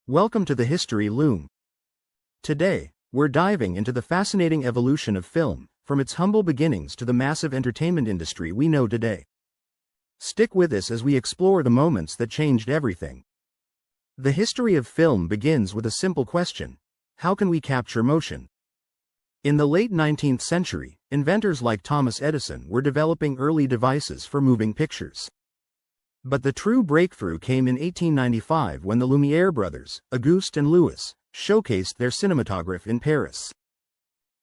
Welcome to the History Loom. Today, we're diving into the fascinating evolution of film, from its humble beginnings to the massive entertainment industry we know today. Stick with us as we explore the moments that changed everything. The history of film begins with a simple question: how can we capture motion? In the late 19th century, inventors like Thomas Edison were developing early devices for moving pictures. But the true breakthrough came in 1895 when the Lumière brothers, Auguste and Louis, showcased their cinematograph in Paris.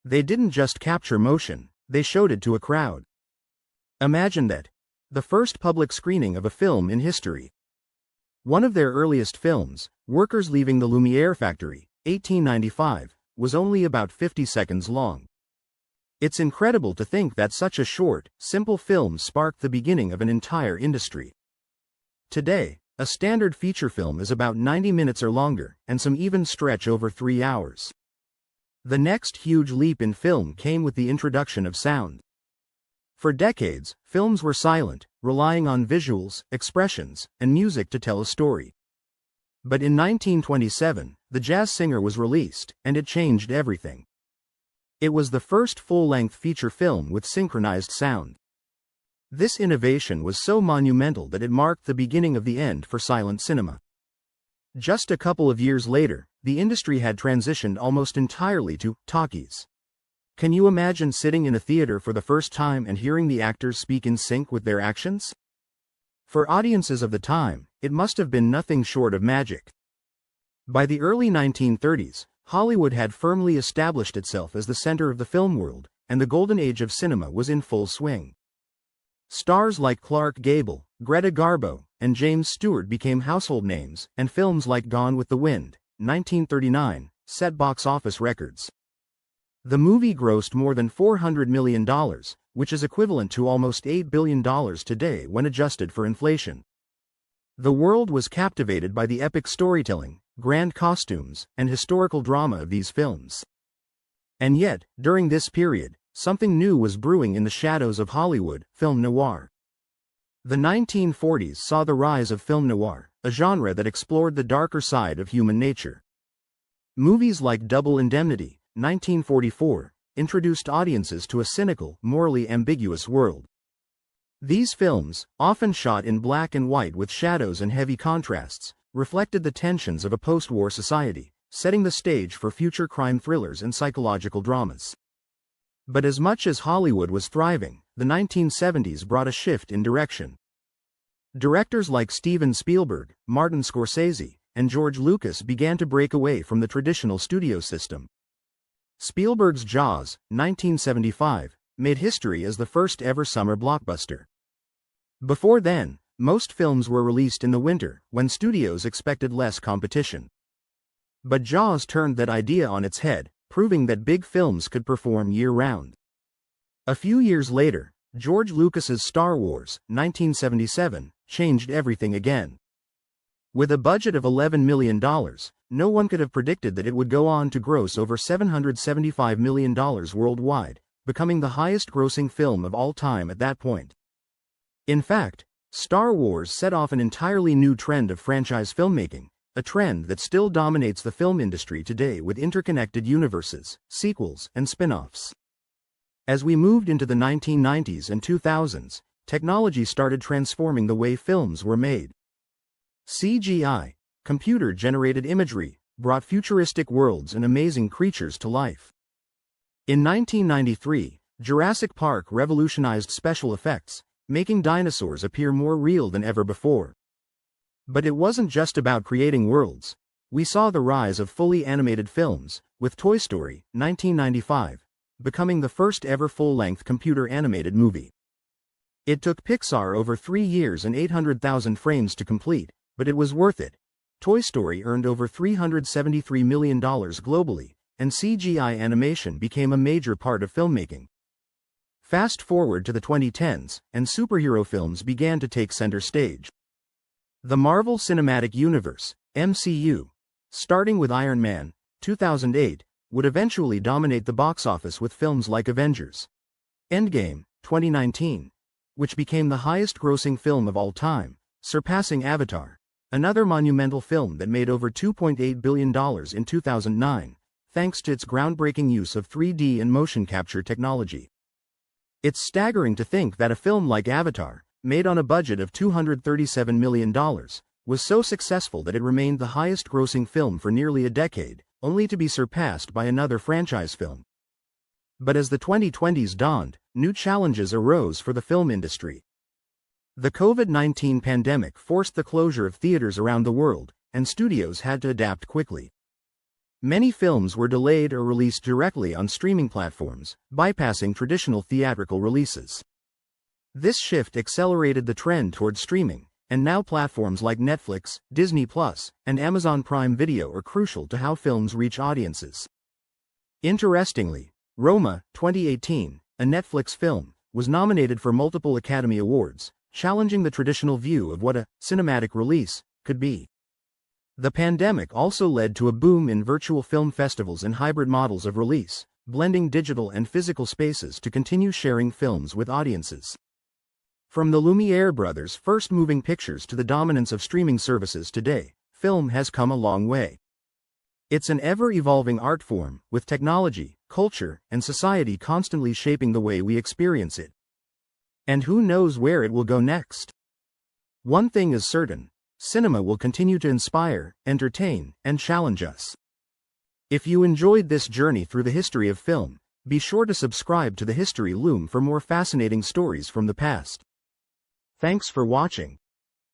They didn't just capture motion, they showed it to a crowd. Imagine that. The first public screening of a film in history. One of their earliest films, Workers Leaving the Lumière Factory, 1895, was only about 50 seconds long. It's incredible to think that such a short, simple film sparked the beginning of an entire industry. Today, a standard feature film is about 90 minutes or longer, and some even stretch over 3 hours. The next huge leap in film came with the introduction of sound. For decades, films were silent, relying on visuals, expressions, and music to tell a story. But in 1927, The Jazz Singer was released, and it changed everything. It was the first full-length feature film with synchronized sound. This innovation was so monumental that it marked the beginning of the end for silent cinema. Just a couple of years later, the industry had transitioned almost entirely to talkies. Can you imagine sitting in a theater for the first time and hearing the actors speak in sync with their actions? For audiences of the time, it must have been nothing short of magic. By the early 1930s, Hollywood had firmly established itself as the center of the film world, and the golden age of cinema was in full swing. Stars like Clark Gable, Greta Garbo, and James Stewart became household names, and films like Gone with the Wind, 1939, set box office records. The movie grossed more than $400 million, which is equivalent to almost $8 billion today when adjusted for inflation. The world was captivated by the epic storytelling, grand costumes, and historical drama of these films. And yet, during this period, something new was brewing in the shadows of Hollywood: film noir. The 1940s saw the rise of film noir, a genre that explored the darker side of human nature. Movies like Double Indemnity, 1944, introduced audiences to a cynical, morally ambiguous world. These films, often shot in black and white with shadows and heavy contrasts, reflected the tensions of a post-war society, setting the stage for future crime thrillers and psychological dramas. But as much as Hollywood was thriving, the 1970s brought a shift in direction. Directors like Steven Spielberg, Martin Scorsese, and George Lucas began to break away from the traditional studio system. Spielberg's Jaws, 1975, made history as the first ever summer blockbuster. Before then, most films were released in the winter, when studios expected less competition. But Jaws turned that idea on its head, proving that big films could perform year-round. A few years later, George Lucas's Star Wars, 1977, changed everything again. With a budget of $11 million, no one could have predicted that it would go on to gross over $775 million worldwide, becoming the highest-grossing film of all time at that point. In fact, Star Wars set off an entirely new trend of franchise filmmaking, a trend that still dominates the film industry today with interconnected universes, sequels, and spin-offs. As we moved into the 1990s and 2000s, technology started transforming the way films were made. CGI, computer-generated imagery, brought futuristic worlds and amazing creatures to life. In 1993, Jurassic Park revolutionized special effects, making dinosaurs appear more real than ever before. But it wasn't just about creating worlds. We saw the rise of fully animated films, with Toy Story, 1995, becoming the first ever full-length computer-animated movie. It took Pixar over 3 years and 800,000 frames to complete, but it was worth it. Toy Story earned over $373 million globally, and CGI animation became a major part of filmmaking. Fast forward to the 2010s, and superhero films began to take center stage. The Marvel Cinematic Universe, MCU, starting with Iron Man, 2008, would eventually dominate the box office with films like Avengers Endgame, 2019, which became the highest-grossing film of all time, surpassing Avatar, another monumental film that made over $2.8 billion in 2009, thanks to its groundbreaking use of 3D and motion capture technology. It's staggering to think that a film like Avatar, made on a budget of $237 million, was so successful that it remained the highest-grossing film for nearly a decade, only to be surpassed by another franchise film. But as the 2020s dawned, new challenges arose for the film industry. The COVID-19 pandemic forced the closure of theaters around the world, and studios had to adapt quickly. Many films were delayed or released directly on streaming platforms, bypassing traditional theatrical releases. This shift accelerated the trend toward streaming, and now platforms like Netflix, Disney+, and Amazon Prime Video are crucial to how films reach audiences. Interestingly, Roma, 2018, a Netflix film, was nominated for multiple Academy Awards, challenging the traditional view of what a cinematic release could be. The pandemic also led to a boom in virtual film festivals and hybrid models of release, blending digital and physical spaces to continue sharing films with audiences. From the Lumière brothers' first moving pictures to the dominance of streaming services today, film has come a long way. It's an ever-evolving art form, with technology, culture, and society constantly shaping the way we experience it. And who knows where it will go next? One thing is certain: cinema will continue to inspire, entertain, and challenge us. If you enjoyed this journey through the history of film, be sure to subscribe to the History Loom for more fascinating stories from the past. Thanks for watching.